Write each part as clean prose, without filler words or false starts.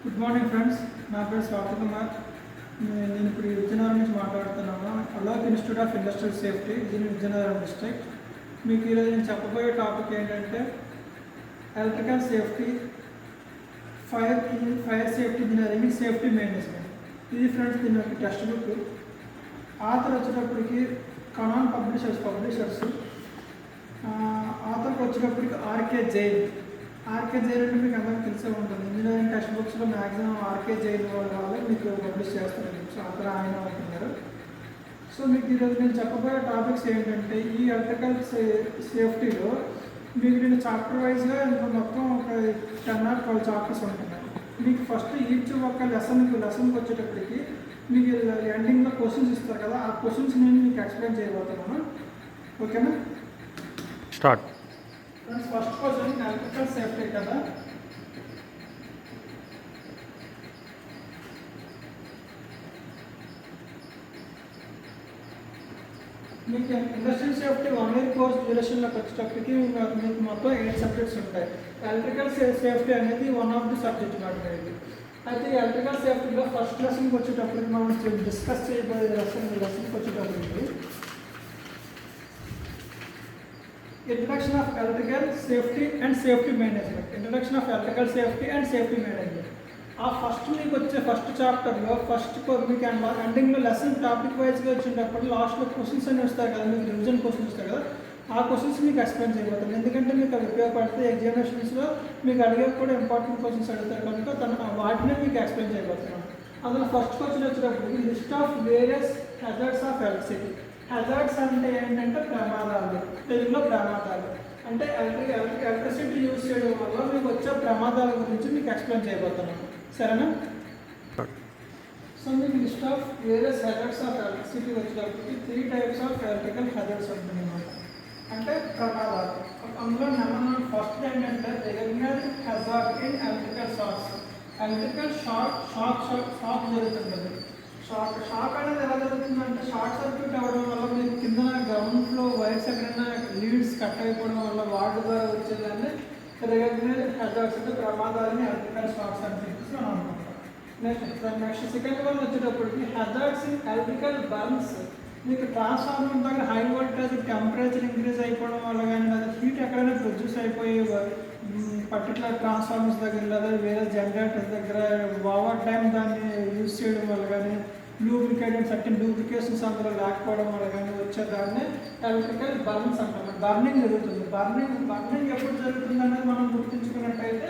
Good morning friends, నా పేరు స్వాతి కుమార్. నేను ఇప్పుడు విజయనగరం నుంచి మాట్లాడుతున్నాను. Alok institute of industrial safety, దీని విజయనగరం డిస్ట్రిక్ట్. మీకు ఈరోజు నేను చెప్పబోయే టాపిక్ ఏంటంటే electrical safety, fire safety engineering, safety management. ఇది ఫ్రెండ్స్ దీని యొక్క టెక్స్ట్ బుక్. ఆథర్ వచ్చేటప్పటికి కనాన్ పబ్లిషర్స్. ఆథర్కి వచ్చేటప్పటికి ఆర్కే జైన్ అంటే మీకు అందరికీ తెలిసే ఉంటుంది. ఇంజనీరింగ్ టెక్స్ట్ బుక్స్లో మ్యాక్సిమం ఆర్కే జైన్ వాళ్ళే మీకు పబ్లిష్ చేస్తారు. సో అక్కడ ఆయన అవుతున్నారు. సో మీకు ఈరోజు నేను చెప్పబోయే టాపిక్స్ ఏంటంటే ఈ ఎలక్ట్రికల్ సేఫ్టీలో మీకు నేను చాప్టర్ వైజ్గా ఇంకా మొత్తం ఒక 10 or 12 చాప్టర్స్ ఉంటున్నాయి. మీకు ఫస్ట్ ఈచ్ ఒక లెసన్కి వచ్చేటప్పటికి మీకు ఎండింగ్లో క్వశ్చన్స్ ఇస్తారు కదా, ఆ క్వశ్చన్స్ నేను మీకు ఎక్స్ప్లెయిన్ చేయబోతున్నాను. ఓకేనా? Start. First question electrical safety కదా. మీకు ఇండస్ట్రియల్ సేఫ్టీ 1 year కోర్స్ డ్యూరేషన్లోకి వచ్చేటప్పటికి మీకు మొత్తం 8 సబ్జెక్ట్స్ ఉంటాయి. ఎలక్ట్రికల్ సేఫ్టీ అనేది వన్ ఆఫ్ ది సబ్జెక్ట్ మాట్లాడేది. అయితే ఎలక్ట్రికల్ సేఫ్టీలో ఫస్ట్ లెసన్కి వచ్చేటప్పటికి మనం డిస్కస్ చేయబోయే లెసన్కి వచ్చేటప్పటికి introduction of electrical safety and safety management. ఆ ఫస్ట్ మీకు వచ్చే ఫస్ట్ చాప్టర్లో మీకు ఎండింగ్లో లెసన్ టాపిక్ వైజ్గా వచ్చేటప్పుడు లాస్ట్లో క్వశ్చన్స్ అన్నీ వస్తాయి కదా, మీకు రివిజన్ క్వశ్చన్స్ వస్తాయి కదా, ఆ క్వశ్చన్స్ మీకు ఎక్స్ప్లెయిన్ చేయబోతుంది. ఎందుకంటే మీకు అవి ఉపయోగపడితే ఎగ్జామినేషన్స్లో మీకు అడిగే కూడా ఇంపార్టెంట్ క్వశ్చన్స్ అడుగుతారు కనుక వాటిని మీకు ఎక్స్ప్లెయిన్ చేయబోతున్నాను. అందులో ఫస్ట్ క్వశ్చన్ వచ్చేటప్పుడు list of various hazards of electricity. Hazards అంటే ఏంటంటే ప్రమాదాలు, తెలుగులో ప్రమాదాలు అంటే ఎలక్ట్రిసిటీ యూజ్ చేయడం వల్ల మీకు వచ్చే ప్రమాదాల గురించి మీకు ఎక్స్ప్లెయిన్ చేయబోతున్నాను. సరేనా? సో మీకు list of various hazards of electricity వచ్చేటప్పటికి 3 types ఆఫ్ ఎలక్ట్రికల్ హెజార్డ్స్ ఉంటుంది అన్నమాట. అంటే ప్రమాదాలు. అందులో నెంబర్ ఫస్ట్ ఏంటంటే recognized hazard in electrical shocks. Electrical shock జరుగుతుంది. షాక్ అనేది ఎలా జరుగుతుందంటే షార్ట్ సర్క్యూట్ అవ్వడం వల్ల మీకు కింద గ్రౌండ్ ఫ్లో వైర్స్ ఎక్కడైనా లీడ్స్ కట్ అయిపోవడం వల్ల వాటర్ ద్వారా వచ్చేదాన్ని రికగ్నైజ్డ్ హెజార్డ్స్ అంటే ప్రమాదాలని ఎలక్ట్రికల్ షాక్స్ అని చెప్పేసి మనం అనుకుంటాం. నెక్స్ట్ సెకండ్ వన్ వచ్చేటప్పటికి హెజార్డ్స్ ఇన్ ఎలక్ట్రికల్ బర్న్స్. మీకు ట్రాన్స్ఫార్మర్ దగ్గర హై వోల్టేజ్ టెంపరేచర్ ఇంక్రీజ్ అయిపోవడం వల్ల కానీ లేదా హీట్ ఎక్కడైనా ప్రొడ్యూస్ అయిపోయి పర్టికులర్ ట్రాన్స్ఫార్మర్స్ దగ్గర లేదా వేరే జనరేటర్స్ దగ్గర ఓవర్ టైం దాన్ని యూజ్ చేయడం వల్ల కానీ సర్టెన్ లూబ్రికేషన్స్ అందులో లేకపోవడం వల్ల కానీ వచ్చేదాన్ని ఎలక్ట్రికల్ బర్న్స్ అంటాం. బర్నింగ్ జరుగుతుంది. బర్నింగ్ ఎప్పుడు జరుగుతుంది అనేది మనం గుర్తుంచుకున్నట్టయితే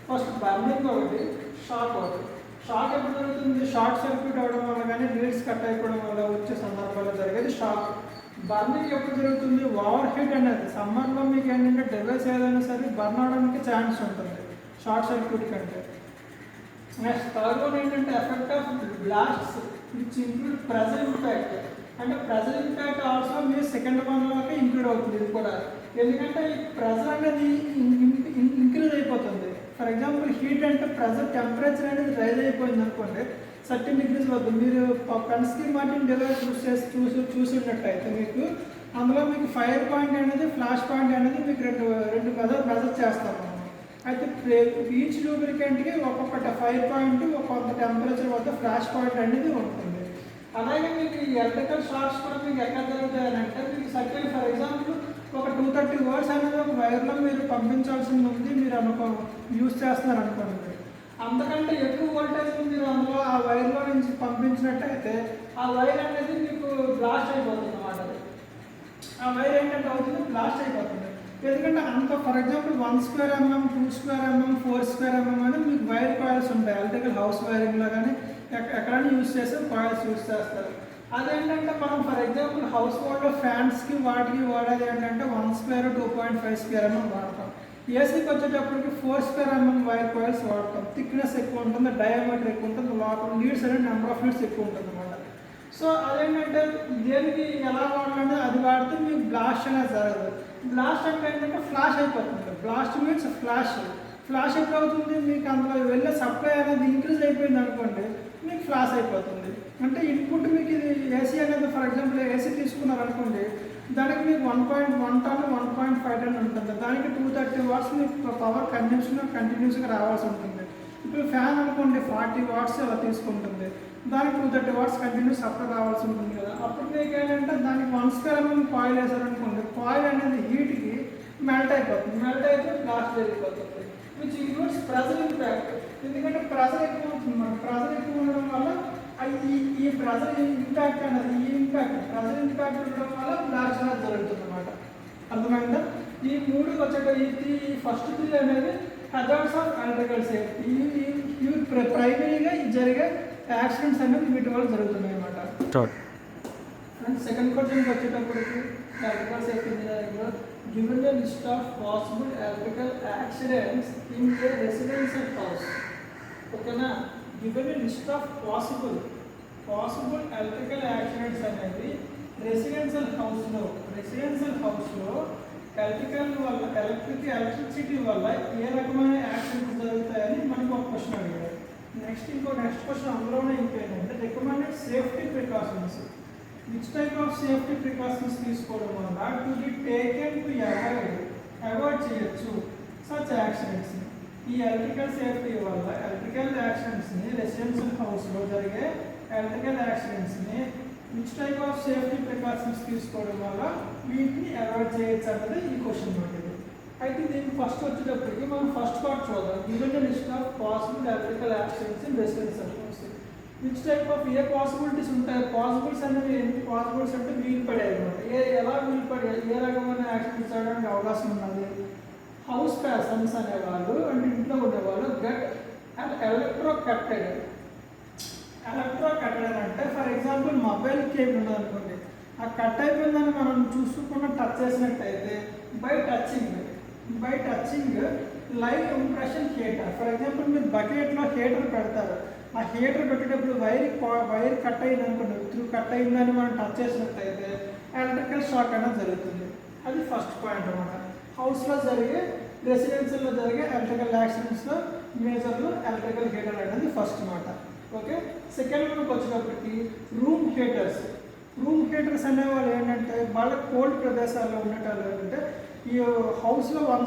ఫస్ట్ బర్నింగ్ ఒకటి, షాక్ ఒకటి. షాక్ ఎప్పుడు జరుగుతుంది? షార్ట్ సర్క్యూట్ అవ్వడం వల్ల కానీ లీడ్స్ కట్ అయిపోవడం వల్ల వచ్చే సందర్భాల్లో జరిగేది షాక్. బర్నింగ్ ఎప్పుడు జరుగుతుంది? ఓవర్ హీట్ అనేది సమ్మర్లో మీకు ఏంటంటే డివైస్ ఏదైనా సరే బర్న్ అవడానికి ఛాన్స్ ఉంటుంది షార్ట్ సర్క్యూట్ కంటే. నెక్స్ట్ థర్డ్ వన్ ఏంటంటే effect of blasts which include pressure impact. అంటే ప్రెజర్ ఇంపాక్ట్ ఆల్సో మీరు సెకండ్ వన్లోకి ఇంక్లూడ్ అవుతుంది. ఇది కూడా ఎందుకంటే ఈ ప్రెజర్ అనేది ఇంక్రీజ్ అయిపోతుంది. ఫర్ ఎగ్జాంపుల్ హీట్ అంటే ప్రెజర్ టెంపరేచర్ అనేది రైజ్ అయిపోయింది అనుకోండి, 30 degrees వద్దు. మీరు పెన్స్కి మార్టిన్ డివైస్ చూసినట్టయితే మీకు అందులో మీకు ఫైర్ పాయింట్ అనేది ఫ్లాష్ పాయింట్ అనేది మీకు రెండు మెజర్ చేస్తాం మనం. అయితే ఈచ్ లూబ్రికెంట్కి ఒక్కొక్కటి ఫైర్ పాయింట్ కొంత టెంపరేచర్ వద్ద ఫ్లాష్ పాయింట్ అనేది ఉంటుంది. అలాగే మీకు ఈ ఎలక్ట్రికల్ షాక్స్ కూడా మీకు ఎక్కడ జరుగుతాయనంటే మీకు సర్టెన్ ఫర్ ఎగ్జాంపుల్ ఒక 230 volts అనేది ఒక వైర్లో మీరు పంపించాల్సింది ఉంది, మీరు యూజ్ చేస్తున్నారు అనుకోండి. అంతకంటే ఎక్కువ వోల్టేజ్ మీరు అందులో ఆ వైర్లో నుంచి పంపించినట్టయితే ఆ వైర్ అనేది మీకు బ్లాస్ట్ అయిపోతుంది అన్నమాట. ఆ వైర్ ఏంటంటే అవుతుంది బ్లాస్ట్ అయిపోతుంది. ఎందుకంటే అంత for example 1 square mm, 2 square mm, 4 square mm అని మీకు వైర్ కాయిల్స్ ఉంటాయి. ఎలక్ట్రికల్ హౌస్ వైరింగ్లో కానీ ఎక్కడైనా యూజ్ చేస్తే కాయిల్స్ యూజ్ చేస్తారు. అదేంటంటే మనం ఫర్ ఎగ్జాంపుల్ హౌస్ హోల్డ్లో ఫ్యాన్స్కి వాటికి వాడేది ఏంటంటే 1 square, 2.5 square mm వాడతాం. ఏసీకి వచ్చేటప్పటికి 4 square mm వైర్ కాయిల్స్ వాడతాం. థిక్నెస్ ఎక్కువ ఉంటుంది, డయామీటర్ ఎక్కువ ఉంటుంది, లోపల లీడ్స్ అనేది నెంబర్ ఆఫ్ లీడ్స్ ఎక్కువ ఉంటుంది అన్నమాట. సో అదేంటంటే దేనికి ఎలా వాడాలంటే అది వాడితే మీకు బ్లాస్ట్ అనేది జరగదు. బ్లాస్ట్ అంటే ఏంటంటే ఫ్లాష్ అయిపోతుంది. బ్లాస్ట్ మీన్స్ ఫ్లాష్ ఎప్పుడు అవుతుంది? మీకు అందులో వెళ్ళే సప్లై అనేది ఇంక్రీజ్ అయిపోయింది అనుకోండి, మీకు ఫ్లాష్ అయిపోతుంది. అంటే ఇన్పుట్ మీకు ఇది ఏసీ అనేది ఫర్ ఎగ్జాంపుల్ ఏసీ తీసుకున్నారు అనుకోండి, దానికి మీకు 1.1 ton 1.5 ton ఉంటుంది. దానికి 230 watts మీకు పవర్ కన్జంప్షన్ కంటిన్యూస్గా రావాల్సి ఉంటుంది. ఇప్పుడు ఫ్యాన్ అనుకోండి, 40 వాట్స్ అలా తీసుకుంటుంది. దానికి 230 వాట్స్ కంటిన్యూస్ సప్లై రావాల్సి ఉంటుంది కదా. అప్పుడు మీకు ఏంటంటే దానికి 1 స్క్వేర్ ఎంఎం కాయిల్ వేసారనుకోండి, కాయిల్ అనేది హీట్కి మెల్ట్ అయిపోతుంది, మెల్ట్ అయిపోయి బ్లాస్ట్ జరిగిపోతుంది, విచ్ ఇంక్లూడ్స్ ప్రెజర్ ఇంపాక్ట్. ఎందుకంటే ప్రెజర్ ఎక్కువ ఉంటుంది, మన ప్రెజర్ ఎక్కువ ఉండడం వల్ల ఈ ప్రెజర్ ఇంపాక్ట్ అనేది ప్రెజర్ ఇంపాక్ట్ ఉండడం వల్ల బ్లాస్ట్ అనేది జరుగుతుంది అన్నమాట. అర్థమైందా? ఈ మూడు వచ్చేటి ఈ ఫస్ట్ 3 అనేది హజార్డ్స్ ఆఫ్ ఎలక్ట్రికల్ సేఫ్టీ. ఇవి ప్రైమరీగా జరిగే యాక్సిడెంట్స్ అనేవి వీటి వల్ల జరుగుతున్నాయి అన్నమాట. అండ్ సెకండ్ క్వశ్చన్కి వచ్చేటప్పటికి ఎలక్ట్రికల్ సేఫ్టీ ఇంజనీరింగ్లో given a list of possible electrical accidents in a residential house. ఓకేనా? Given a list of possible electrical accidents అనేది రెసిడెన్షియల్ హౌస్లో ఎలక్ట్రిసిటీ వల్ల ఏ రకమైన యాక్సిడెంట్స్ జరుగుతాయని మనకు ఒక క్వశ్చన్ అడిగారు. నెక్స్ట్ క్వశ్చన్ అందులోనే ఇంకేంటంటే recommended safety precautions. Which type of safety precautions తీసుకోవడం వల్ల to be taken to avoid చేయొచ్చు సచ్ యాక్సిడెంట్స్. ఈ ఎలక్ట్రికల్ సేఫ్టీ వల్ల ఎలక్ట్రికల్ యాక్సిడెంట్స్ని రెసిడెన్షియల్ హౌస్లో జరిగే ఎలక్ట్రికల్ యాక్సిడెంట్స్ని which type of safety precautions తీసుకోవడం వల్ల వీటిని అవాయిడ్ చేయొచ్చు అన్నది ఈ క్వశ్చన్ మాట. అయితే దీనికి ఫస్ట్ వచ్చేటప్పటికి మనం ఫస్ట్ పార్ట్ చూద్దాం. Given a list of possible electrical accidents in residential house. Which type of A possibilities ఉంటాయి? పాసిబుల్స్ అనేవి ఏంటి? పాసిబుల్స్ అంటే వీలు పడే అనమాట. ఎలా వీలు పడే, ఏ రకమైన యాక్సిడెంట్స్ అవడానికి అవకాశం ఉన్నది? హౌస్ పర్సన్స్ అనేవాళ్ళు అంటే ఇంట్లో ఉండేవాళ్ళు గెట్ ఎలక్ట్రో కట్టెడ్ అంటే ఫర్ ఎగ్జాంపుల్ మొబైల్ కేబుల్ ఉన్నది అనుకోండి, ఆ కట్ అయిపోయిందని మనం చూసుకున్న టచ్ చేసినట్టయితే by touching live impression heater. For example మీరు బకెట్లో హీటర్ పెడతారు, ఆ హీటర్ పెట్టేటప్పుడు వైర్ కట్ అయింది అనుకోండి, కట్ అయిందని మనం టచ్ చేసినట్టయితే ఎలక్ట్రికల్ షాక్ అనేది జరుగుతుంది. అది ఫస్ట్ పాయింట్ అనమాట. హౌస్లో జరిగే రెసిడెన్షియల్లో జరిగే ఎలక్ట్రికల్ యాక్సిడెంట్స్లో మేజర్లో ఎలక్ట్రికల్ హీటర్ అనేది ఫస్ట్ మాట. ఓకే. సెకండ్ వన్కి వచ్చేటప్పటికి రూమ్ హీటర్స్ అనేవాళ్ళు ఏంటంటే బాగా కోల్డ్ ప్రదేశాల్లో ఉండేటాళ్ళు ఏంటంటే ఈ హౌస్లో వన్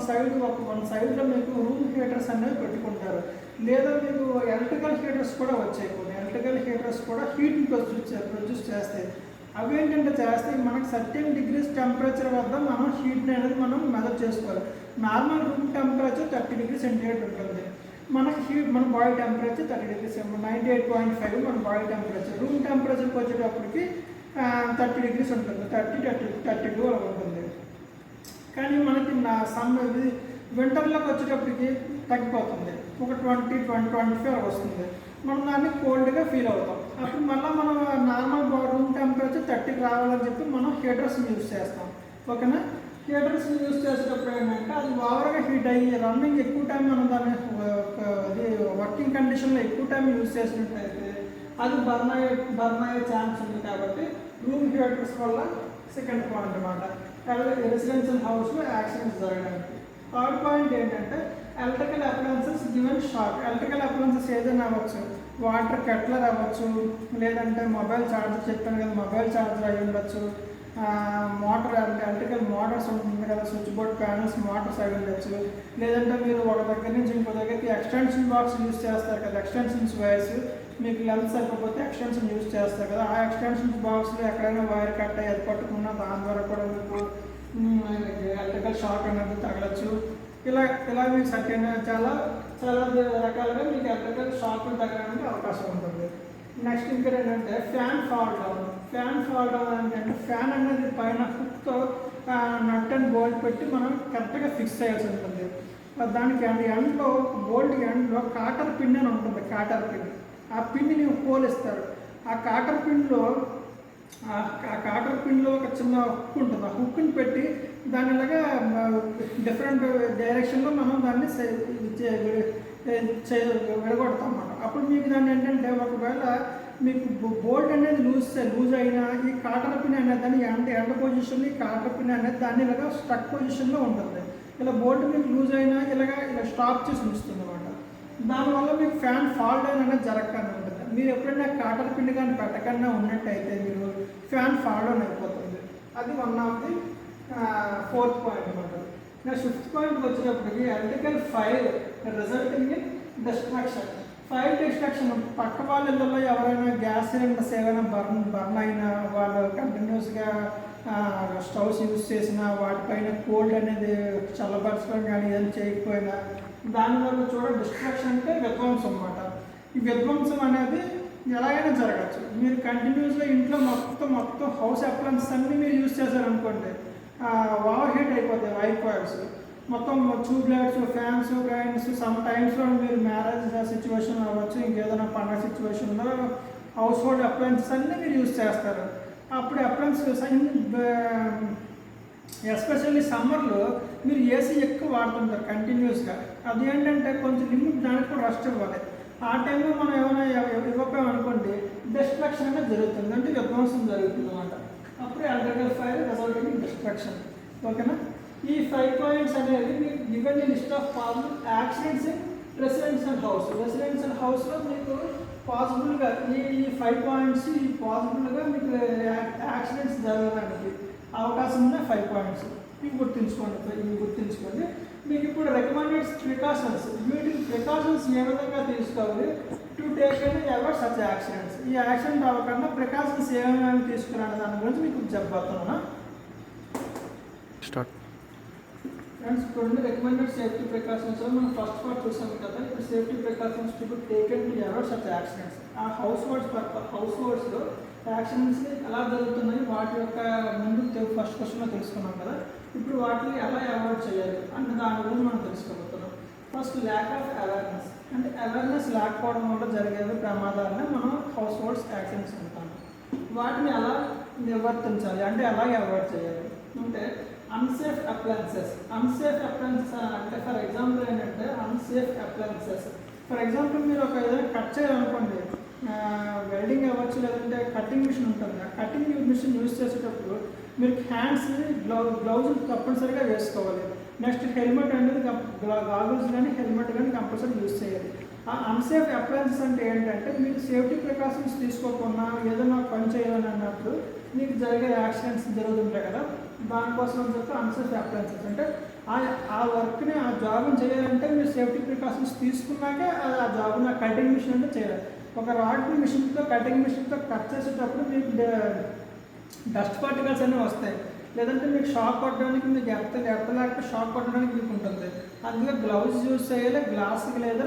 సైడ్లో మీకు రూమ్ హీటర్స్ అనేవి పెట్టుకుంటారు. లేదా మీకు ఎలక్ట్రికల్ హీటర్స్ కూడా వచ్చాయి. కొన్ని ఎలక్ట్రికల్ హీటర్స్ కూడా హీట్ని ప్రొడ్యూస్ చేస్తాయి. అవి ఏంటంటే మనకి 30 degrees టెంపరేచర్ వద్ద మనం హీట్ని అనేది మనం మెజర్ చేసుకోవాలి. Normal room temperature 30 degrees centigrade ఉంటుంది. మన బాడీ టెంపరేచర్ 30 degrees, 98.5 మన బాడీ టెంపరేచర్. రూమ్ టెంపరేచర్కి వచ్చేటప్పటికి 30 degrees ఉంటుంది, 32 అలా ఉంటుంది. కానీ మనకి వింటర్లోకి వచ్చేటప్పటికి తగ్గిపోతుంది, ఒక 20-25 అలా వస్తుంది. మనం దాన్ని కోల్డ్గా ఫీల్ అవుతాం. అప్పుడు మళ్ళీ మనం నార్మల్ రూమ్ టెంపరేచర్ 30కి రావాలని చెప్పి మనం హీటర్స్ని యూజ్ చేస్తాం. ఓకేనా? హీటర్స్ని యూజ్ చేసేటప్పుడు ఏంటంటే అది ఓవర్గా హీట్ అయ్యి రన్నింగ్ ఎక్కువ టైం మనం దాన్ని వర్కింగ్ కండిషన్లో ఎక్కువ టైం యూజ్ చేసినట్టయితే అది బర్న్ అయ్యే ఛాన్స్ ఉంది. కాబట్టి రూమ్ హీటర్స్ వల్ల సెకండ్ పాయింట్ అన్నమాట రెసిడెన్షియల్ హౌస్లో యాక్సిడెంట్స్ జరగడానికి. థర్డ్ పాయింట్ ఏంటంటే electrical appliances given shock. Electrical appliances ఏదైనా అవ్వచ్చు, వాటర్ కెట్లర్ అవ్వచ్చు, లేదంటే మొబైల్ ఛార్జర్ చెప్పాను కదా, మొబైల్ ఛార్జర్ అయి ఉండొచ్చు, మోటార్ అంటే ఎలక్ట్రికల్ మోటార్స్ ఉంటుంది కదా, స్విచ్ బోర్డ్ ప్యానల్స్ మోటార్స్ అయి ఉండొచ్చు. లేదంటే మీరు ఒక దగ్గర నుంచి ఇంకో దగ్గరికి ఎక్స్టెన్షన్ బాక్స్ యూజ్ చేస్తారు కదా, ఎక్స్టెన్షన్స్ వైర్స్ మీకు లెన్స్ సరిపోతే ఎక్స్టెన్షన్ యూజ్ చేస్తారు కదా, ఆ ఎక్స్టెన్షన్స్ బాక్స్లో ఎక్కడైనా వైర్ కట్ అయ్యి అది పట్టుకున్నా దాని ద్వారా కూడా మీకు ఎలక్ట్రికల్ షాక్ అనేది తగలచ్చు. ఇలా మీకు చాలా రకాలుగా మీకు ఎలక్ట్రికల్ షాక్ తగ్గడానికి అవకాశం ఉంటుంది. నెక్స్ట్ ఇంకా ఏంటంటే ఫ్యాన్ ఫాల్ డౌన్ అంటే ఫ్యాన్ అనేది పైన హుక్తో నట్ అండ్ బోల్ట్ పెట్టి మనం కరెక్ట్గా ఫిక్స్ చేయాల్సి ఉంటుంది. దానికి ఎండ్లో బోల్ట్ ఎండ్లో కాటర్ పిన్ అని ఉంటుంది, కాటర్ పిన్. ఆ పిన్ని పోలిస్తారు. ఆ కాటర్ పిన్లో ఒక చిన్న హుక్ ఉంటుంది. ఆ హుక్ని పెట్టి దాని ఇలాగా డిఫరెంట్ డైరెక్షన్లో మనం దాన్ని విడగొడతాం అన్నమాట. అప్పుడు మీకు దాన్ని ఏంటంటే ఒకవేళ మీకు బోల్ట్ అనేది లూజ్ అయినా ఈ కాటర్ పిన్ అనేది దాన్ని ఎండ పొజిషన్, ఈ కాటర్ పిన్ అనేది దాన్ని ఇలాగా స్టక్ పొజిషన్లో ఉంటుంది. ఇలా బోల్ట్ మీకు లూజ్ అయినా ఇలా స్టాప్ చేసి ఉంచుతుంది అన్నమాట. దానివల్ల మీకు ఫ్యాన్ ఫాల్ డౌన్ అనేది జరగకుండా ఉంటుంది. మీరు ఎప్పుడైనా కాటర్ పిన్ కానీ పెట్టకుండా ఉన్నట్టయితే మీరు ఫ్యాన్ ఫాల్ డౌన్ అయిపోతుంది. అది one of the fourth point అన్నమాట. నెక్స్ట్ ఫిఫ్త్ పాయింట్ వచ్చేటప్పటికి electrical fire resulting in destruction. Fire destruction పక్క వాళ్ళ ఇళ్ళలో ఎవరైనా గ్యాస్ సిలిండర్స్ ఏమైనా బర్న్ అయినా వాళ్ళు కంటిన్యూస్గా స్టవ్స్ యూజ్ చేసినా వాటిపైన కోల్డ్ అనేది చల్లబరచడం కానీ ఏదైనా చేయకపోయినా దానివల్ల డిస్ట్రక్షన్ అంటే విధ్వంసం అన్నమాట. ఈ విధ్వంసం అనేది ఎలాగైనా జరగచ్చు. మీరు కంటిన్యూస్గా ఇంట్లో మొత్తం హౌస్ అప్లయన్సెస్ అన్నీ మీరు యూజ్ చేశారనుకోండి, ఓవర్ హీట్ అయిపోతాయి వైర్ కాయిల్స్ మొత్తం, tube lights, fans, grinds. Some టైమ్స్లో మీరు మ్యారేజ్ సిచ్యువేషన్ అవ్వచ్చు, ఇంకేదైనా పండుగ సిచ్యువేషన్లో హౌస్ హోల్డ్ అప్లయన్సెస్ అన్నీ మీరు యూజ్ చేస్తారు. అప్పుడు అప్లయన్సెస్ ఎస్పెషల్లీ సమ్మర్లో మీరు ఏసీ ఎక్కువ వాడుతుంటారు కంటిన్యూస్గా. అది ఏంటంటే కొంచెం లిమిట్ దానికి కూడా రెస్ట్ ఇవ్వాలి. ఆ టైంలో మనం ఏమైనా ఇవ్వకపోయామనుకోండి డిస్ట్రక్షన్ అనేది జరుగుతుంది, అంటే విధ్వంసం జరుగుతుంది అన్నమాట. అప్పుడు electrical fire resulting in destruction. ఓకేనా? ఈ 5 పాయింట్స్ అనేది మీకు given list of possible accidents in residential house. Residential హౌస్లో మీకు పాసిబుల్గా ఈ 5 పాయింట్స్ పాసిబుల్గా మీకు యాక్సిడెంట్స్ జరగడానికి అవకాశం ఉన్న 5 పాయింట్స్ ఇవి గుర్తుంచుకోండి. మీకు ఇప్పుడు రికమెండెడ్ ప్రికాషన్స్, వీటి ప్రికాషన్స్ ఏ విధంగా తీసుకోవాలి to take and avoid such accidents. ఈ యాక్సిడెంట్ అవ్వకుండా ప్రికాషన్స్ ఏమేమి తీసుకురాని దాని గురించి మీకు చెప్పబోతున్నా. స్టార్ట్. ఫ్రెండ్స్, ఇప్పుడు రికమెండెడ్ సేఫ్టీ ప్రికాషన్స్ మనం ఫస్ట్ పార్ట్ చూసాం కదా. ఇప్పుడు safety precautions to taken to avoid such accidents. ఆ హౌస్ హోల్డ్స్లో యాక్సిడెంట్స్ ఎలా జరుగుతున్నాయి వాటి యొక్క ముందు ఫస్ట్ క్వశ్చన్లో తెలుసుకున్నాం కదా. ఇప్పుడు వాటిని ఎలా అవాయిడ్ చేయాలి అంటే దాని గురించి మనం తెలుసుకోబోతున్నాం. ఫస్ట్ ల్యాక్ ఆఫ్ అవేర్నెస్, అంటే అవేర్నెస్ లేకపోవడం వల్ల జరిగే ప్రమాదాలను మనం హౌస్ హోల్డ్స్ యాక్సిడెంట్స్ అంటాం. వాటిని ఎలా నివర్తించాలి అంటే ఎలా అవాయిడ్ చేయాలి అంటే అన్సేఫ్ అప్లయన్సెస్ అంటే ఫర్ ఎగ్జాంపుల్ ఏంటంటే అన్సేఫ్ అప్లయన్సెస్. ఫర్ ఎగ్జాంపుల్ మీరు ఒక ఏదైనా కట్ చేయాలనుకోండి, వెల్డింగ్ అవ్వచ్చు, లేదంటే కటింగ్ మిషన్ ఉంటుంది. ఆ కటింగ్ మిషన్ యూజ్ చేసేటప్పుడు మీరు హ్యాండ్స్ గ్లౌజ్ తప్పనిసరిగా వేసుకోవాలి. నెక్స్ట్ హెల్మెట్ అనేది గాగుల్స్ కానీ హెల్మెట్ కానీ కంపల్సరీ యూజ్ చేయాలి. ఆ అన్సేఫ్ అప్లయన్సెస్ అంటే ఏంటంటే మీరు సేఫ్టీ ప్రికాషన్స్ తీసుకోకుండా ఏదైనా పని చేయాలని అన్నప్పుడు మీకు జరిగే యాక్సిడెంట్స్ జరుగుతుంటాయి కదా. దానికోసం అని చెప్పి అన్సేఫ్ అప్లయన్సెస్ అంటే ఆ వర్క్ని ఆ జాబ్ని చేయాలంటే మీరు సేఫ్టీ ప్రికాషన్స్ తీసుకున్నాకే ఆ జాబ్ని ఆ కటింగ్ మిషన్ అంటే చేయాలి. ఒక రాడ్ని కటింగ్ మిషన్తో కట్ చేసేటప్పుడు మీకు డస్ట్ పార్టికల్స్ అన్నీ వస్తాయి, లేదంటే మీకు షాక్ కొట్టడానికి మీకు ఎత్తలేకపోతే షాక్ కొట్టడానికి మీకు ఉంటుంది. అందులో గ్లౌజ్ యూజ్ చేయాలి, గ్లాస్కి లేదా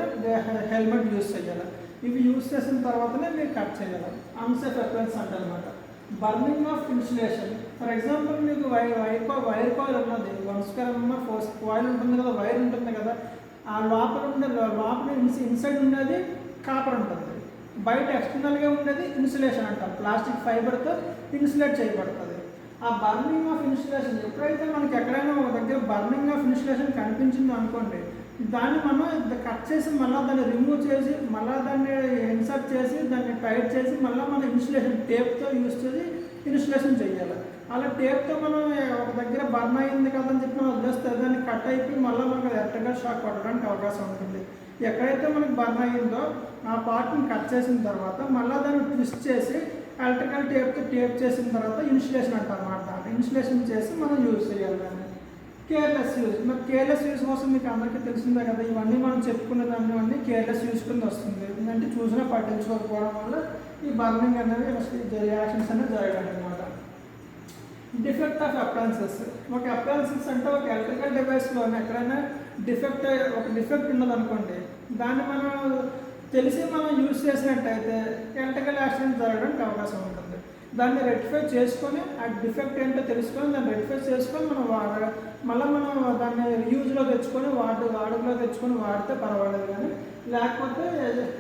హెల్మెట్ యూజ్ చేయాలి. ఇవి యూజ్ చేసిన తర్వాతనే మీరు కట్ చేయాలి. అన్సేఫ్ అప్లయన్స్ అంటారనమాట. Burning of insulation, for example మీకు వైర్ కాయిల్ ఉన్నది, 1 స్క్వేర్ mm కాయిల్ ఉంటుంది కదా, వైర్ ఉంటుంది కదా. ఆ లోపల ఇన్సైడ్ ఉండేది కాపర్ ఉంటుంది, బయట ఎక్స్టర్నల్గా ఉండేది ఇన్సులేషన్ అంటాం. ప్లాస్టిక్ ఫైబర్తో ఇన్సులేట్ చేయబడుతుంది. ఆ బర్నింగ్ ఆఫ్ ఇన్సులేషన్ ఎప్పుడైతే మనకి ఎక్కడైనా ఒక దగ్గర బర్నింగ్ ఆఫ్ ఇన్సులేషన్ కనిపించింది అనుకోండి, దాన్ని మనం కట్ చేసి మళ్ళీ దాన్ని రిమూవ్ చేసి మళ్ళీ దాన్ని ఇన్సర్ట్ చేసి దాన్ని టైట్ చేసి మళ్ళీ మనం ఇన్సులేషన్ టేప్తో యూజ్ చేసి ఇన్సులేషన్ చేయాలి. అలా టేప్తో మనం ఒక దగ్గర బర్న్ అయింది కదని చెప్పి మనం వదిలేస్తే దాన్ని కట్ అయిపోయి మళ్ళీ మనకు ఎలక్ట్రికల్ షాక్ కొట్టడానికి అవకాశం ఉంటుంది. ఎక్కడైతే మనకి బర్న్ అయ్యిందో ఆ పార్ట్ని కట్ చేసిన తర్వాత మళ్ళీ దాన్ని ట్విస్ట్ చేసి ఎలక్ట్రికల్ టేప్ చేసిన తర్వాత ఇన్సులేషన్ అంటారు అన్నమాట. ఇన్సులేషన్ చేసి మనం యూజ్ చేయాలి దాన్ని. కేర్లెస్ యూజ్, మరి కేర్లెస్ యూజ్ కోసం మీకు అందరికీ తెలిసిందే కదా. ఇవన్నీ మనం చెప్పుకునే దాన్ని కేర్లెస్ యూజ్ కింద వస్తుంది. ఎందుకంటే చూసినా పట్టించుకోకపోవడం వల్ల ఈ బర్నింగ్ అనేది రియాక్షన్స్ అనేది జరగడం అనమాట. డిఫెక్ట్ ఆఫ్ అప్లయన్సెస్, ఒక అప్లయన్సెస్ అంటే ఒక ఎలక్ట్రికల్ డివైస్లో ఎక్కడైనా డిఫెక్ట్ ఉన్నదనుకోండి, దాన్ని మనం తెలిసి మనం యూజ్ చేసినట్టయితే ఎలక్ట్రికల్ యాక్సిడెంట్ జరగడానికి అవకాశం ఉంటుంది. దాన్ని రెక్టిఫై చేసుకొని ఆ డిఫెక్ట్ ఏంటో తెలుసుకొని దాన్ని రెక్టిఫై చేసుకొని మళ్ళీ మనం దాన్ని యూజ్లో తెచ్చుకొని వాడుకలో తెచ్చుకొని వాడితే పర్వాలేదు, కానీ లేకపోతే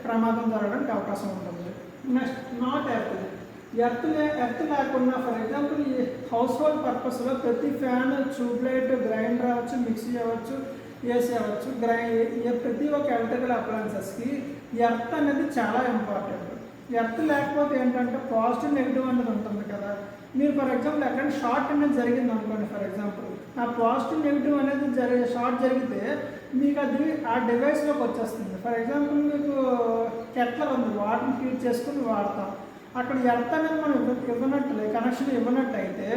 ప్రమాదం జరగడానికి అవకాశం ఉంటుంది. నెక్స్ట్ నాట్ ఎర్త్ లేకుండా, ఫర్ ఎగ్జాంపుల్ ఈ హౌస్ హోల్డ్ పర్పస్లో ప్రతి ఫ్యాన్, ట్యూబ్లైట్, గ్రైండర్ అవ్వచ్చు, మిక్సీ అవ్వచ్చు, ఏసీ అవ్వచ్చు, ప్రతి ఒక్క ఎలక్ట్రికల్ అప్లయన్సెస్కి ఎర్త్ అనేది చాలా ఇంపార్టెంట్. ఎర్త్ లేకపోతే ఏంటంటే పాజిటివ్ నెగిటివ్ అనేది ఉంటుంది కదా. మీరు ఫర్ ఎగ్జాంపుల్ ఎక్కడైనా షార్ట్ అనేది జరిగింది అనుకోండి, ఫర్ ఎగ్జాంపుల్ ఆ పాజిటివ్ నెగిటివ్ అనేది షార్ట్ జరిగితే మీకు అది ఆ డివైస్లోకి వచ్చేస్తుంది. ఫర్ ఎగ్జాంపుల్ మీకు కెట్లర్ ఉంది, వాటర్ని హీట్ చేసుకుని వాడతాం. అక్కడ ఎర్త్ అనేది మనం కనెక్షన్ ఇవ్వనట్టయితే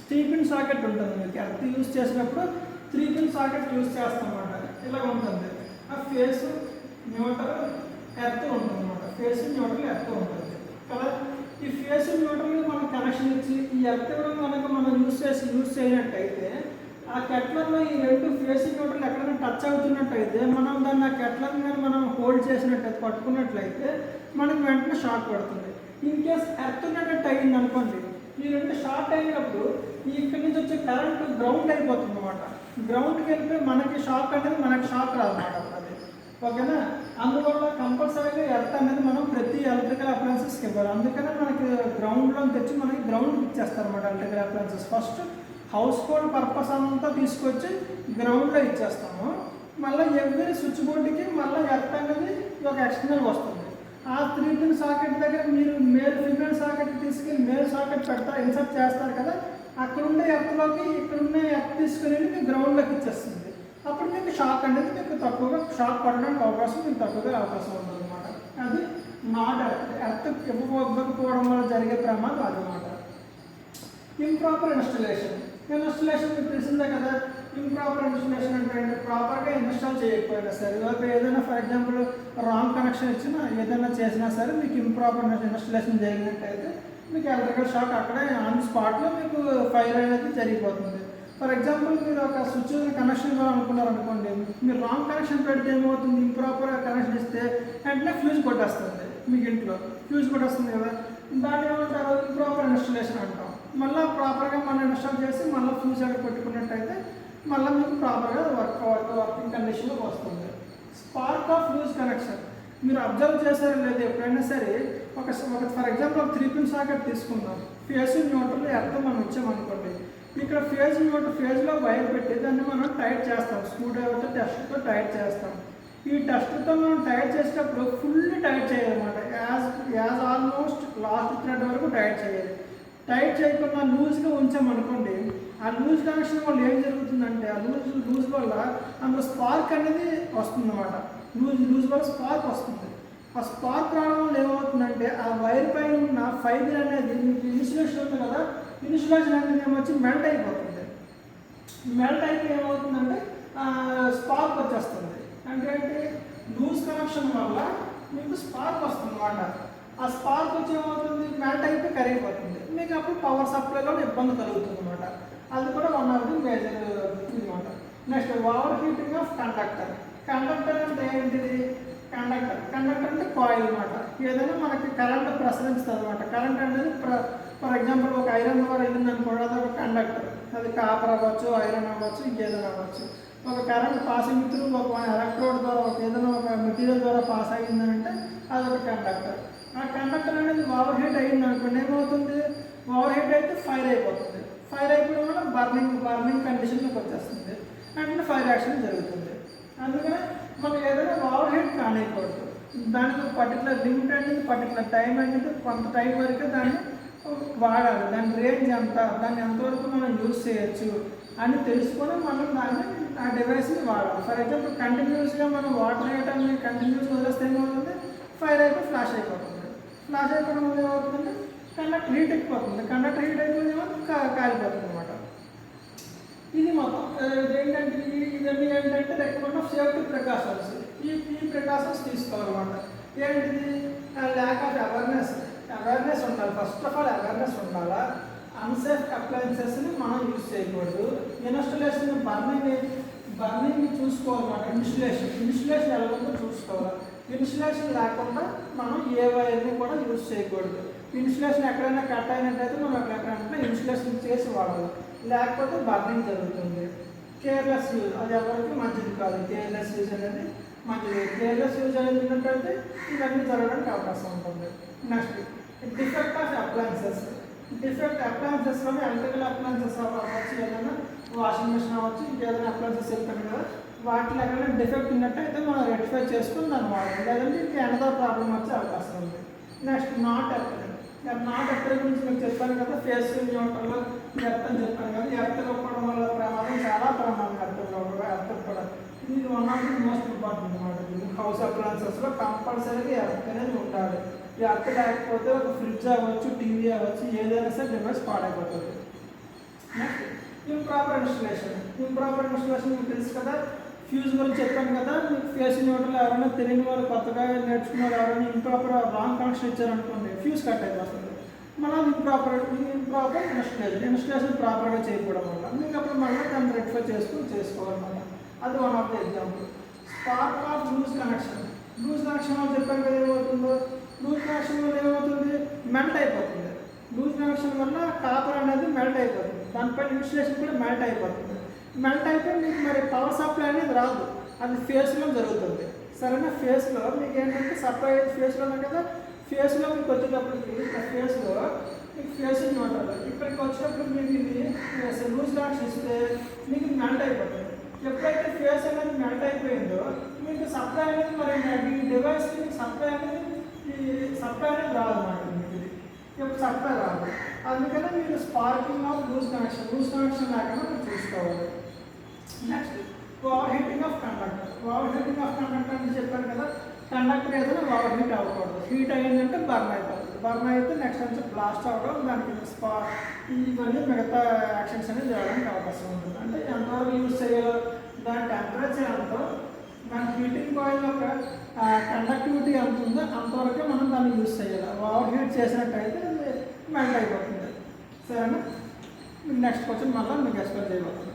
3-pin సాకెట్ ఉంటుంది. మీకు ఎర్త్ యూజ్ చేసినప్పుడు 3-pin సాకెట్ యూజ్ చేస్తాం అన్నమాట. ఇలా ఉంటుంది. ఆ ఫేస్, న్యూట్రల్, ఎర్త్ ఉంటుంది అనమాట. ఫేసింగ్ న్యూట్రల్ ఎర్త్ ఉంటుంది కదా. ఈ ఫేసింగ్ న్యూట్రల్ మనం కనెక్షన్ ఇచ్చి ఈ ఎర్త్ ఇవ్వడం కనుక మనం యూజ్ చేయనట్టయితే ఆ కెట్లర్లో ఈ రెండు ఫేసింగ్ న్యూట్రల్ ఎక్కడైనా టచ్ అవుతున్నట్టయితే మనం దాన్ని ఆ కెట్లర్ మీద మనం హోల్డ్ చేసినట్టయితే పట్టుకున్నట్లయితే మనకు వెంటనే షాక్ పడుతుంది. ఇన్ కేస్ ఎర్త్ ఉన్నట్టు అయింది అనుకోండి, ఈ రెండు షార్ట్ అయినప్పుడు ఇక్కడి నుంచి వచ్చే కరెంట్ గ్రౌండ్ అయిపోతుంది అనమాట. గ్రౌండ్కి వెళ్తే మనకి షాక్ అనేది మనకి షాక్ రాదన్నమాట అది. ఓకేనా. అందువల్ల కంపల్సరీగా ఎర్త్ అనేది మనం ప్రతి ఎలక్ట్రికల్ అప్లయన్సెస్కి ఇవ్వాలి. అందుకనే మనకి గ్రౌండ్లో తెచ్చి మనకి గ్రౌండ్ ఇచ్చేస్తారు అనమాట electrical appliances. First house hold purpose అంతా తీసుకొచ్చి గ్రౌండ్లో ఇచ్చేస్తాము. మళ్ళీ ఎవ్రీ స్విచ్ బోర్డుకి మళ్ళీ ఎర్త్ అనేది ఒక ఎక్స్టర్నల్ వస్తుంది. ఆ 3 పిన్ సాకెట్ దగ్గర మీరు మేల్ ఫీమేల్ సాకెట్ తీసుకెళ్ళి మేల్ సాకెట్ ఇన్సర్ట్ చేస్తారు కదా, అక్కడ ఉండే ఎర్త్లోకి ఇక్కడ ఉన్న ఎర్త్ తీసుకుని మీకు గ్రౌండ్లోకి ఇచ్చేస్తుంది. అప్పుడు మీకు షాక్ అనేది మీకు తక్కువగా షాక్ పడడానికి మీకు తక్కువగా అవకాశం ఉంటుంది అనమాట. అది నాట్ ఎర్త్ ఇవ్వకపోవడం వల్ల జరిగే ప్రమాదం అదనమాట. ఇంప్రాపర్ ఇన్స్టలేషన్ మీకు తెలిసిందే కదా. ఇంప్రాపర్ ఇన్స్టలేషన్ అంటే ప్రాపర్గా ఇన్స్టాల్ చేయకపోయినా సరే, ఏదైనా ఫర్ ఎగ్జాంపుల్ రాంగ్ కనెక్షన్ ఇచ్చినా ఏదైనా చేసినా సరే మీకు ఇంప్రాపర్ ఇన్స్టలేషన్ జరిగినట్టయితే మీకు ఎలక్ట్రికల్ షాక్ అక్కడే ఆన్ స్పాట్లో మీకు ఫైర్ అనేది జరిగిపోతుంది. ఫర్ ఎగ్జాంపుల్ మీరు ఒక స్విచ్ కనెక్షన్ ఇవ్వాలనుకున్నారు అనుకోండి, మీరు రాంగ్ కనెక్షన్ పెడితే ఏమవుతుంది, ఇంప్రాపర్గా కనెక్షన్ ఇస్తే వెంటనే ఫ్యూజ్ కొట్టేస్తుంది. మీకు ఇంట్లో ఫ్యూజ్ కొట్టేస్తుంది కదా, దాన్ని ఏమంటారు ఇంప్రాపర్ ఇన్స్టలేషన్ అంటాం. మళ్ళీ ప్రాపర్గా మనం ఇన్స్టాల్ చేసి మళ్ళీ ఫ్యూజ్ అక్కడ పెట్టుకున్నట్టయితే మళ్ళీ మీకు ప్రాపర్గా వర్కింగ్ కండిషన్లోకి వస్తుంది. స్పార్క్ ఆఫ్ ఫ్యూజ్ కనెక్షన్ మీరు అబ్జర్వ్ చేశారో లేదు, ఎప్పుడైనా సరే ఒక ఫర్ ఎగ్జాంపుల్ ఒక 3 పిన్ సాకెట్ తీసుకుందాం. ఫేసింగ్ న్యూట్రల్ ఎర్త్ మనం ఇచ్చామనుకోండి, ఇక్కడ ఫేజ్లో వైర్ పెట్టి దాన్ని మనం టైట్ చేస్తాం. స్క్రూ డ్రైవర్తో టెస్ట్తో టైట్ చేస్తాం. ఈ టెస్ట్తో మనం టైట్ చేసేటప్పుడు ఫుల్ టైట్ చేయాలన్నమాట. యాజ్ ఆల్మోస్ట్ లాస్ట్ థ్రెడ్ వరకు టైట్ చేయాలి. టైట్ చేయకుండా లూజ్గా ఉంచామనుకోండి, ఆ లూజ్ కనెక్షన్ వల్ల ఏం జరుగుతుందంటే ఆ లూజ్ వల్ల అందులో స్పార్క్ అనేది వస్తుంది అన్నమాట. లూజ్ వల్ల స్పార్క్ వస్తుంది. ఆ స్పార్క్ రావడం వల్ల ఏమవుతుందంటే ఆ వైర్ పైన ఉన్న ఫైబర్ అనేది ఇన్సులేషన్ ఉంది కదా, ఇన్సులేషన్ అనేది ఏమొచ్చి మెల్ట్ అయిపోతుంది. మెల్ట్ అయితే ఏమవుతుందంటే స్పార్క్ వచ్చేస్తుంది. అంటే లూజ్ కనెక్షన్ వల్ల మీకు స్పార్క్ వస్తుంది అన్నమాట. ఆ స్పార్క్ వచ్చి ఏమవుతుంది, మెల్ట్ అయిపోయి కరిగిపోతుంది. మీకు అప్పుడు పవర్ సప్లైలో ఇబ్బంది కలుగుతుంది అనమాట. అది కూడా వన్ ఆఫ్ ది మేజర్ అనమాట. Next over heating of conductor. Conductor అంటే ఏంటిది, కండక్టర్ అంటే కాయిల్ అనమాట. ఏదైనా మనకి కరెంట్ ప్రసరించుతుంది అనమాట. కరెంట్ అనేది ఫర్ ఎగ్జాంపుల్ ఒక ఐరన్ ద్వారా వెళ్ళింది అనుకోండి, అది ఒక కండక్టర్. అది కాపర్ అవ్వచ్చు, ఐరన్ అవ్వచ్చు, ఇంకేదైనా అవ్వచ్చు. ఒక కరెంట్ పాసింగ్ త్రూ ఒక ఎలక్ట్రోడ్ ద్వారా ఏదైనా ఒక మెటీరియల్ ద్వారా పాస్ అయ్యిందంటే అది ఒక కండక్టర్. ఆ కండక్టర్ అనేది ఓవర్ హీట్ అయ్యింది అనుకోండి, ఏమవుతుంది, ఓవర్ హీట్ అయితే ఫైర్ అయిపోతుంది. ఫైర్ అయిపోవడం వల్ల బర్నింగ్ కండిషన్లోకి వచ్చేస్తుంది. అంటే ఫైర్ యాక్షన్ జరుగుతుంది. అందుకనే మనం ఏదైనా ఓవర్ హీట్ కానివ్వకూడదు. దానికి పర్టికులర్ లిమిట్ అనేది, పర్టికులర్ టైం అనేది, కొంత టైం వరకు దాన్ని వాడాలి. దాని రేంజ్ ఎంత, దాన్ని ఎంతవరకు మనం యూజ్ చేయొచ్చు అని తెలుసుకొని మనం దాన్ని ఆ డివైస్ని వాడాలి. ఫర్ ఎగ్జాంపుల్ కంటిన్యూస్గా మనం వాటర్ వేయటాన్ని కంటిన్యూస్గా వదిలేస్తే ఏమవుతుంది, ఫైర్ అయిపోయి ఫ్లాష్ అయిపోతుంది. ఫ్లాష్ అయిపోవడం వల్ల ఏమవుతుందంటే కండక్టర్ హీట్ ఎక్కిపోతుంది. కండక్టర్ హీట్ అయిపోయి కాలిపోతుంది అనమాట. ఇది మొత్తం ఇదేంటంటే ఇవన్నీ ఏంటంటే రికమెండ్ ఆఫ్ సేఫ్టీ ప్రికాషన్స్. ఈ ప్రికాషన్స్ తీసుకోవాలన్నమాట. ఏంటిది, ల్యాక్ ఆఫ్ అవేర్నెస్ ఉండాలి. ఫస్ట్ ఆఫ్ ఆల్ అవేర్నెస్ ఉండాలా. అన్సేఫ్ అప్లయన్సెస్ని మనం యూజ్ చేయకూడదు. Installation burning చూసుకోవాలన్నమాట. ఇన్స్టలేషన్ ఎలా ఉందో చూసుకోవాలి. ఇన్సులేషన్ లేకుండా మనం ఏ వైర్ని కూడా యూజ్ చేయకూడదు. ఇన్సులేషన్ ఎక్కడైనా కట్ అయినట్టయితే మనం ఎక్కడైనా ఇన్సులేషన్ చేసి వాడాలి, లేకపోతే బర్నింగ్ జరుగుతుంది. కేర్లెస్ యూజ్ అది ఎవరికి మంచిది కాదు. కేర్లెస్ యూజ్ అనేది మంచిది. కేర్లెస్ యూజ్ అనేది ఉన్నట్టయితే ఇవన్నీ జరగడానికి అవకాశం ఉంటుంది. Next defect of appliances. అప్లయన్సెస్లో ఎలక్ట్రికల్ అప్లయన్సెస్ అవ్వచ్చు, ఏదైనా వాషింగ్ మిషన్ అవ్వచ్చు, ఇంకేదైనా అప్లయన్సెస్ వెళ్తాం కదా, వాటిలో ఎక్కడైనా డిఫెక్ట్ ఉన్నట్టయితే మనం రెక్టిఫై చేసుకుని దాన్ని వాడాలి. లేదంటే ఇంకా ఎనదర్ ప్రాబ్లం వచ్చే అవకాశం ఉంది. నెక్స్ట్ నాట్ ఎర్త్ గురించి మీకు చెప్పాను కదా, ఫేస్ న్యూట్రల్లో ఎర్త్ అని చెప్పాను కదా. ఎర్త్ ఒప్పడం వల్ల ప్రమాదం, చాలా ప్రమాదం ఎర్త్ కూడా. ఇది one of the most important అనమాట. హౌస్ అప్లయన్సెస్లో కంపల్సరీగా ఎర్త్ అనేది ఉండాలి. ఎర్త్ లేకపోతే ఒక ఫ్రిడ్జ్ అవ్వచ్చు, టీవీ అవ్వచ్చు, ఏదైనా సరే డివైస్ పాడైపోతుంది. నెక్స్ట్ ఇంప్రాపర్ ఇన్స్టలేషన్ మీకు తెలుసు కదా. ఫ్యూజ్ గురించి చెప్పాను కదా, మీకు ఫేస్ ఇన్వర్టర్లో ఎవరైనా తెలియని వాళ్ళు కొత్తగా నేర్చుకున్న వాళ్ళు ఎవరైనా ఇంప్రాపర్ రాంగ్ కనెక్షన్ ఇచ్చారనుకోండి, ఫ్యూజ్ కట్ అయిపోతుంది. మళ్ళీ ఇంప్రాపర్ ఇన్స్టలేషన్ ప్రాపర్గా చేయకపోవడం వల్ల మీకు అప్పుడు మళ్ళీ దాన్ని రెక్టిఫై చేసుకోవాలన్నమాట. అది one of the example. Spark of loose connection. Loose connection వల్ల చెప్పాను కదా ఏమవుతుందో, లూజ్ కనెక్షన్ వల్ల ఏమవుతుంది, మెల్ట్ అయిపోతుంది. లూజ్ కనెక్షన్ వల్ల కాపర్ అనేది మెల్ట్ అయిపోతుంది, దానిపైన ఇన్స్టలేషన్ కూడా మెల్ట్ అయిపోతుంది. మెల్ట్ అయితే మీకు మరి పవర్ సప్లై అనేది రాదు, అది ఫేస్లో జరుగుతుంది. సరేనా, ఫేస్లో మీకు ఏంటంటే సప్లై ఫేస్లో ఉన్నాయి కదా, ఫేస్లో మీకు వచ్చేటప్పటికి ఫేస్లో మీకు ఫేస్ ఇన్వర్టర్ ఇక్కడికి వచ్చేటప్పుడు మీకు ఇది లూజ్ కనెక్షన్ ఇస్తే మీకు మెల్ట్ అయిపోతుంది. ఎప్పుడైతే ఫేస్ అనేది మెల్ట్ అయిపోయిందో మీకు సప్లై అనేది మరి ఈ డివైస్కి సప్లై అనేది రాదు అన్నమాట. మీకు ఇది ఇప్పుడు సప్లై రాదు, అందుకనే మీరు స్పార్కింగ్ ఆఫ్ లూజ్ కనెక్షన్ లేకుండా మీరు చూసుకోవాలి. Next over heating of conductor. Over heating of conductor అని చెప్పాను కదా, కండక్టర్ ఏదైనా ఓవర్ హీట్ అవ్వకూడదు. హీట్ అయ్యిందంటే బర్న్ అయిపోతుంది. బర్న్ అయితే నెక్స్ట్ నుంచి బ్లాస్ట్ అవ్వడం, దానికి ఇవన్నీ మిగతా యాక్షన్స్ అనేది చేయడానికి అవకాశం ఉంటుంది. అంటే ఎంతవరకు యూజ్ చేయాలో, దాని టెంపరేచర్ ఎంతో, దాని హీటింగ్ కాయిల్ యొక్క కండక్టివిటీ ఎంత ఉందో అంతవరకే మనం దాన్ని యూజ్ చేయాలి. ఓవర్ హీట్ చేసినట్టయితే మెల్ట్ అయిపోతుంది. సరేనా, నెక్స్ట్ క్వశ్చన్ మళ్ళీ మీకు ఎక్స్ప్లెయిన్ చేయబోతుంది.